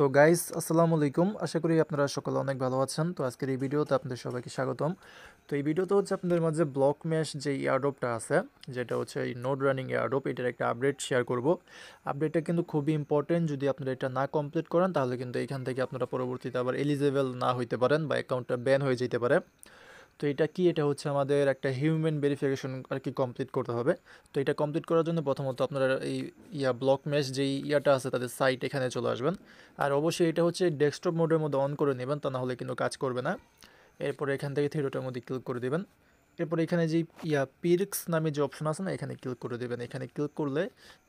তো গাইস আসসালামু আলাইকুম, আশা করি আপনারা সকলে অনেক ভালো আছেন। তো আজকের এই ভিডিওতে আপনাদের সবাইকে স্বাগতম। তো এই ভিডিওতে হচ্ছে আপনাদের মাঝে ব্লক মেশ যে এয়ারড্রপটা আছে, যেটা হচ্ছে এই নোড রানিং এয়ারড্রপ, এটার একটা আপডেট শেয়ার করব। আপডেটটা কিন্তু খুবই ইম্পর্টেন্ট। যদি আপনারা এটা না কমপ্লিট করেন তাহলে কিন্তু এখান থেকে আপনারা পরবর্তীতে আবার এলিজেবল না হইতে পারেন বা অ্যাকাউন্টটা ব্যান হয়ে যেতে পারে। তো এটা কি, এটা হচ্ছে আমাদের একটা হিউম্যান ভেরিফিকেশন আর কি কমপ্লিট করতে হবে। তো এটা কমপ্লিট করার জন্য প্রথমত আপনারা এই ব্লক মেশ যেই ইয়াটা আছে তাদের সাইট এখানে চলে আসবেন। আর অবশ্যই এটা হচ্ছে ডেস্কটপ মোডের মধ্যে অন করে নেবেন, তা না হলে কিন্তু কাজ করবে না। এরপরে এখান থেকে থিয়েটারের মধ্যে ক্লিক করে দেবেন। এরপর এখানে যে পিরক্স নামে যে অপশন আছে না, এখানে ক্লিক করে দেবেন। এখানে ক্লিক করলে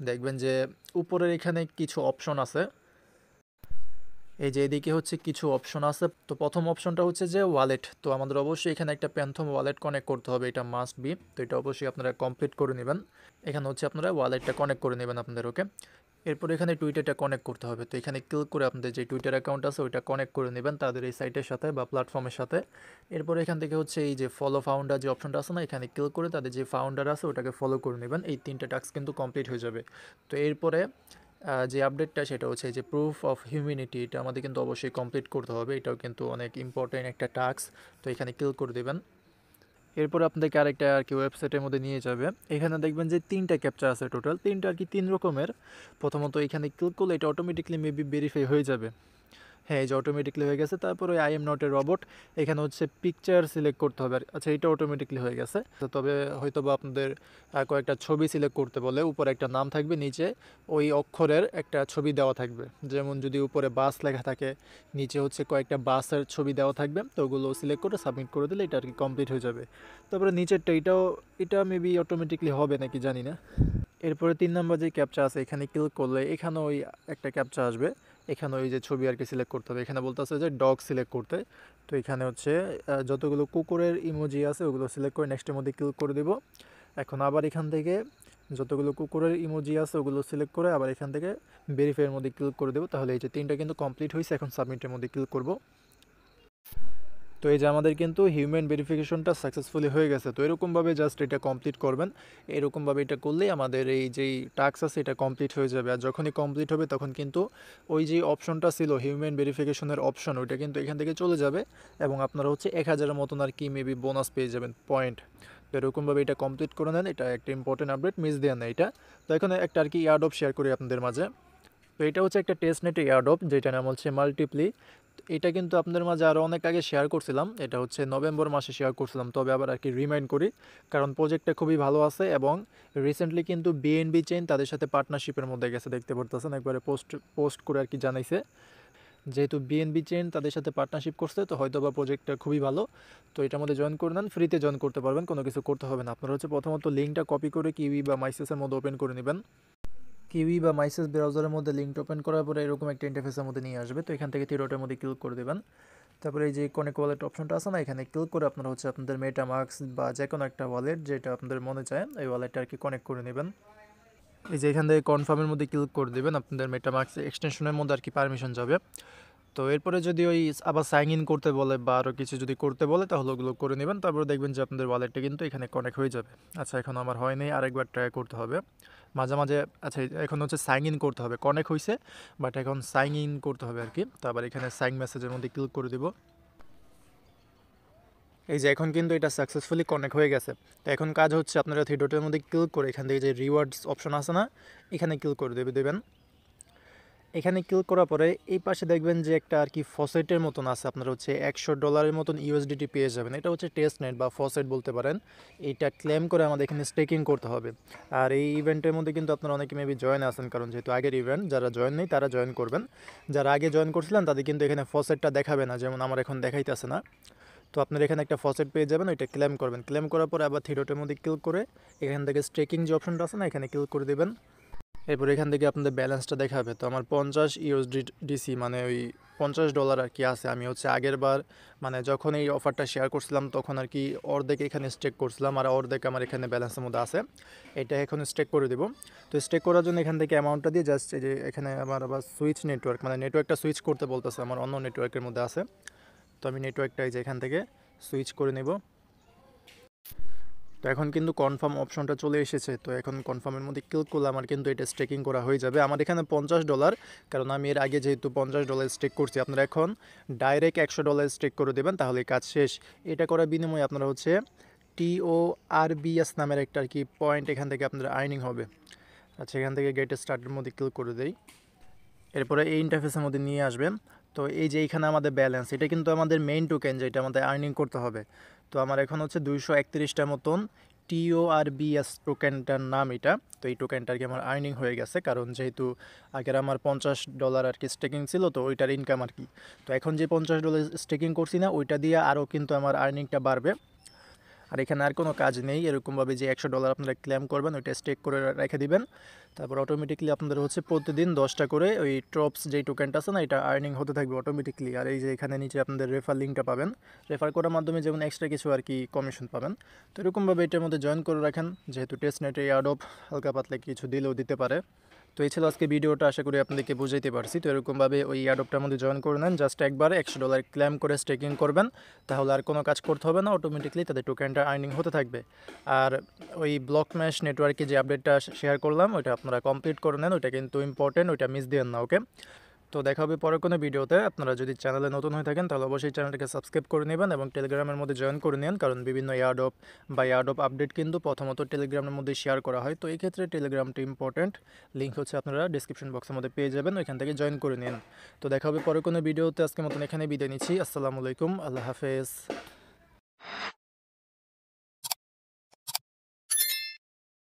দেখবেন যে উপরের এখানে কিছু অপশন আছে। এই যে এদিকে হচ্ছে কিছু অপশন আছে। তো প্রথম অপশনটা হচ্ছে যে ওয়ালেট। তো আমাদের অবশ্যই এখানে একটা প্যান্থম ওয়ালেট কানেক্ট করতে হবে, এটা মাস্ট বি। তো এটা অবশ্যই আপনারা কমপ্লিট করে নেবেন। এখানে হচ্ছে আপনারা ওয়ালেটটা কানেক্ট করে নেবেন আপনাদের, ওকে। এরপর এখানে টুইটারটা কানেক্ট করতে হবে। তো এখানে ক্লিক করে আপনাদের যে টুইটার অ্যাকাউন্ট আছে ওইটা কানেক্ট করে নেবেন তাদের এই সাইটের সাথে বা প্ল্যাটফর্মের সাথে। এরপর এখান থেকে হচ্ছে এই যে ফলো ফাউন্ডার যে অপশনটা আছে না, এখানে ক্লিক করে তাদের যে ফাউন্ডার আছে ওটাকে ফলো করে নেবেন। এই তিনটা টাস্ক কিন্তু কমপ্লিট হয়ে যাবে। তো এরপরে যে আপডেটটা সেটা হচ্ছে যে প্রুফ অফ হিউম্যানিটি, এটা আমাদের কিন্তু অবশ্যই কমপ্লিট করতে হবে। এটাও কিন্তু অনেক ইম্পর্টেন্ট একটা টাস্ক। তো এখানে ক্লিক করে দেবেন। এরপরে আপনাদেরকে আরেকটা আর কি ওয়েবসাইটের মধ্যে নিয়ে যাবে। এখানে দেখবেন যে তিনটা ক্যাপচা আছে, টোটাল তিনটা আর কি, তিন রকমের। প্রথমত এখানে ক্লিক করলে এটা অটোমেটিকলি মেবি ভেরিফাই হয়ে যাবে। হ্যাঁ, এই যে অটোমেটিকলি হয়ে গেছে। তারপরে I am not a robot, এখানে হচ্ছে পিকচার সিলেক্ট করতে হবে। আচ্ছা, এটা অটোমেটিকলি হয়ে গেছে। তো তবে হয়তো বা আপনাদের কয়েকটা ছবি সিলেক্ট করতে বলে, উপরে একটা নাম থাকবে, নিচে ওই অক্ষরের একটা ছবি দেওয়া থাকবে। যেমন যদি উপরে বাস লেখা থাকে, নিচে হচ্ছে কয়েকটা বাসের ছবি দেওয়া থাকবে। তো ওগুলো সিলেক্ট করে সাবমিট করে দিলে এটা আর কি কমপ্লিট হয়ে যাবে। তারপরে নিচেরটা, এটা মেবি অটোমেটিকলি হবে নাকি জানি না। এরপরে ৩ নাম্বার যে ক্যাপচা আছে, এখানে ক্লিক করলে এখানে ওই একটা ক্যাপচা আসবে। এখানে ওই যে ছবি আর কি সিলেক্ট করতে হবে। এখানে বলতেছে যে ডগ সিলেক্ট করতে। তো এখানে হচ্ছে যতগুলো কুকুরের ইমোজি আছে ওগুলো সিলেক্ট করে নেক্সটের মধ্যে ক্লিক করে দেব। এখন আবার এখান থেকে যতগুলো কুকুরের ইমোজি আছে ওগুলো সিলেক্ট করে আবার এখান থেকে ভেরিফাইয়ের মধ্যে ক্লিক করে দেবো। তাহলে এই যে তিনটা কিন্তু কমপ্লিট হয়েছে। এখন সাবমিটের মধ্যে ক্লিক করব। তো এই যে আমাদের কিন্তু হিউম্যান ভেরিফিকেশনটা সাকসেসফুলি হয়ে গেছে। তো এরকমভাবে জাস্ট এটা কমপ্লিট করবেন। এরকমভাবে এটা করলেই আমাদের এই যেই টাস্ক আছে এটা কমপ্লিট হয়ে যাবে। আর যখনই কমপ্লিট হবে তখন কিন্তু ওই যে অপশনটা ছিল হিউম্যান ভেরিফিকেশনের অপশন, ওইটা কিন্তু এখান থেকে চলে যাবে এবং আপনারা হচ্ছে 1000-এর মতন আর কি মেবি বোনাস পেয়ে যাবেন, পয়েন্ট। তো এরকমভাবে এটা কমপ্লিট করে নেন। এটা একটা ইম্পর্টেন্ট আপডেট, মিস দেন না এটা। তো এখানে একটা আর কি এয়ারড্রপ শেয়ার করি আপনাদের মাঝে। তো এটা হচ্ছে একটা টেস্টনেট এয়ারড্রপ, যেটা নাম হচ্ছে মাল্টিপ্লি। এটা কিন্তু আপনাদের মাঝে আরও অনেক আগে শেয়ার করছিলাম, এটা হচ্ছে নভেম্বর মাসে শেয়ার করছিলাম। তবে আবার আর কি রিমাইন্ড করি, কারণ প্রজেক্টটা খুবই ভালো আছে এবং রিসেন্টলি কিন্তু বিএনবি চেইন তাদের সাথে পার্টনারশিপের মধ্যে গেছে, দেখতে পারতেছেন একবারে পোস্ট করে আর কি জানাইছে। যেহেতু বিএনবি চেইন তাদের সাথে পার্টনারশিপ করছে, তো হয়তো বা প্রজেক্টটা খুবই ভালো। তো এটার মধ্যে জয়েন করে নেন, ফ্রিতে জয়েন করতে পারবেন, কোনো কিছু করতে হবে না। আপনারা হচ্ছে প্রথমত লিঙ্কটা কপি করে কিউই বা মাইসেসের মধ্যে ওপেন করে নেবেন। কিউই বা মাইসেস ব্রাউজারের মধ্যে লিঙ্কটা ওপেন করার পরে এরকম একটা ইন্টারফেসের মধ্যে নিয়ে আসবে। তো এখান থেকে থিয়েটারের মধ্যে ক্লিক করে দেবেন। তারপরে এই যে কনেক্ট ওয়ালেট অপশনটা আছে না, এখানে ক্লিক করে আপনারা হচ্ছে আপনাদের মেটামাস্ক বা যে কোনো একটা ওয়ালেট যেটা আপনাদের মনে চায় এই ওয়ালেটটা আর কি কানেক্ট করে নেবেন। এই যে এখান থেকে কনফার্মের মধ্যে ক্লিক করে দেবেন, আপনাদের মেটামাস্ক এক্সটেনশনের মধ্যে আর কি পারমিশন যাবে। তো এরপরে যদি ওই আবার সাইন ইন করতে বলে বা আরও কিছু যদি করতে বলে তাহলে ওগুলো করে নেবেন। তারপরে দেখবেন যে আপনাদের ওয়ালেটটা কিন্তু এখানে কানেক্ট হয়ে যাবে। আচ্ছা, এখন আমার হয়নি, আরেকবার ট্রাই করতে হবে মাঝে মাঝে। আচ্ছা, এখন হচ্ছে সাইন ইন করতে হবে, কানেক্ট হয়েছে বাট এখন সাইন ইন করতে হবে আর কি। তো আবার এখানে সাইন মেসেজের মধ্যে ক্লিক করে দেবো। এই যে এখন কিন্তু এটা সাকসেসফুলি কানেক্ট হয়ে গেছে। তো এখন কাজ হচ্ছে আপনারা থ্রি ডটের মধ্যে ক্লিক করে এখান থেকে যে রিওয়ার্ডস অপশন আছে না, এখানে ক্লিক করে দেবেন। এখানে ক্লিক করার পরে এই পাশে দেখবেন যে একটা আর কি ফসেটের মতন আছে, আপনারা হচ্ছে $100 মতন ইউএসডিটি পেয়ে যাবেন। এটা হচ্ছে টেস্ট নেট বা ফসেট বলতে পারেন। এইটা ক্লেম করে আমাদের এখানে স্টেকিং করতে হবে। আর এই ইভেন্টের মধ্যে কিন্তু আপনারা অনেকে মেবি জয়েন আছেন, কারণ যেহেতু আগের ইভেন্ট, যারা জয়েন নেই তারা জয়েন করবেন। যারা আগে জয়েন করছিলেন তাদের কিন্তু এখানে ফসেটটা দেখাবে না, যেমন আমার এখন দেখাইতেছে না। তো আপনারা এখানে একটা ফসেট পেয়ে যাবেন, ওইটা ক্লেম করবেন। ক্লেম করার পরে আবার থ্রি ডটের মধ্যে ক্লিক করে এখান থেকে স্টেকিং যে অপশনটা আছে না, এখানে ক্লিক করে দেবেন। এরপর এখান থেকে আপনাদের ব্যালেন্সটা দেখাবে। তো আমার 50 ইউএসডিসি মানে ওই $50 আর কি আছে। আমি হচ্ছে আগের বার মানে যখন এই অফারটা শেয়ার করছিলাম তখন আর কি অর্ধেক এখানে স্টেক করছিলাম, আর অর্ধেক আমার এখানে ব্যালেন্সের মধ্যে আছে। এটা এখন স্টেক করে দেবো। তো স্টেক করার জন্য এখান থেকে অ্যামাউন্টটা দিয়ে জাস্ট এই যে এখানে আমার আবার সুইচ নেটওয়ার্ক, মানে নেটওয়ার্কটা সুইচ করতে বলতেছে, আমার অন্য নেটওয়ার্কের মধ্যে আছে। তো আমি নেটওয়ার্কটা এই যে এখান থেকে সুইচ করে নেব। তো এখন কিন্তু কনফার্ম অপশনটা চলে এসেছে। তো এখন কনফার্মের মধ্যে ক্লিক করলে আমার কিন্তু এটা স্টেকিং করা হয়ে যাবে। আমার এখানে $50, কারণ আমি এর আগে যেহেতু $50 স্টেক করছি। আপনারা এখন ডাইরেক্ট $100 স্টেক করে দেবেন, তাহলে কাজ শেষ। এটা করার বিনিময়ে আপনারা হচ্ছে TORBS নামের একটা আর কি পয়েন্ট এখান থেকে আপনাদের আর্নিং হবে। আচ্ছা, এখান থেকে গেট স্টার্টের মধ্যে ক্লিক করে দেই। এরপরে এই ইন্টারফেসের মধ্যে নিয়ে আসবেন। তো এই যে এইখানে আমাদের ব্যালেন্স, এটা কিন্তু আমাদের মেইন টোকেন যেটা আমাদের আর্নিং করতে হবে। তো আমার এখন হচ্ছে 231টা মতন TORBS টোকেনটার নাম এটা। তো এই টোকেনটা আর কি আমার আর্নিং হয়ে গেছে, কারণ যেহেতু আগের আমার $50 আর কি স্টেকিং ছিল, তো ওইটার ইনকাম আর কি। তো এখন যে $50 স্টেকিং করছি না, ওইটা দিয়ে আরও কিন্তু আমার আর্নিংটা বাড়বে। আর এখানে আর কোনো কাজ নেই, এরকমভাবে যে $100 আপনারা ক্লেম করবেন ওইটা স্টেক করে রেখে দিবেন। তারপর অটোমেটিকলি আপনাদের হচ্ছে প্রতিদিন 10টা করে ওই ট্রপস যেই টোকেনটা আছে না, এটা আর্নিং হতে থাকবে অটোমেটিকলি। আর এই যে এখানে নিচে আপনাদের রেফার লিঙ্কটা পাবেন, রেফার করার মাধ্যমে যেমন এক্সট্রা কিছু আর কি কমিশন পাবেন। তো এরকমভাবে এটার মধ্যে জয়েন করে রাখেন, যেহেতু টেস্টনেটে এয়ারড্রপ হালকা পাতলা কিছু দিলেও দিতে পারে। তো এই ছিল আজকে ভিডিওটা, আশা করি আপনাদেরকে বুঝাইতে পারছি। তো এরকমভাবে ওই এয়ারড্রপটার মধ্যে জয়েন করে নেন, জাস্ট একবারে $100 ক্লেম করে স্টেকিং করবেন, তাহলে আর কোনো কাজ করতে হবে না, অটোমেটিকলি তাদের টোকেনটা আর্নিং হতে থাকবে। আর ওই ব্লক ম্যাশ নেটওয়ার্কে যে আপডেটটা শেয়ার করলাম ওইটা আপনারা কমপ্লিট করে নেন, ওইটা কিন্তু ইম্পর্টেন্ট, ওইটা মিস দিয়েন না, ওকে? তো দেখা হবে পরের কোনো ভিডিওতে। আপনারা যদি চ্যানেলে নতুন হয়ে থাকেন তাহলে অবশ্যই চ্যানেলটাকে সাবস্ক্রাইব করে নেবেন এবং টেলিগ্রামের মধ্যে জয়েন করে নেন, কারণ বিভিন্ন এয়ারড্রপ বা এয়ারড্রপ আপডেট কিন্তু প্রথমত টেলিগ্রামের মধ্যে শেয়ার করা হয়। তো এই ক্ষেত্রে টেলিগ্রামটা ইম্পর্টেন্ট, লিঙ্ক হচ্ছে আপনারা ডিসক্রিপশন বক্সের মধ্যে পেয়ে যাবেন, ওইখান থেকে জয়েন করে নিন। তো দেখা হবে পরের কোনো ভিডিওতে। আজকের মতন এখানে বিদায় নিচ্ছি। আসসালামু আলাইকুম, আল্লাহ হাফেজ।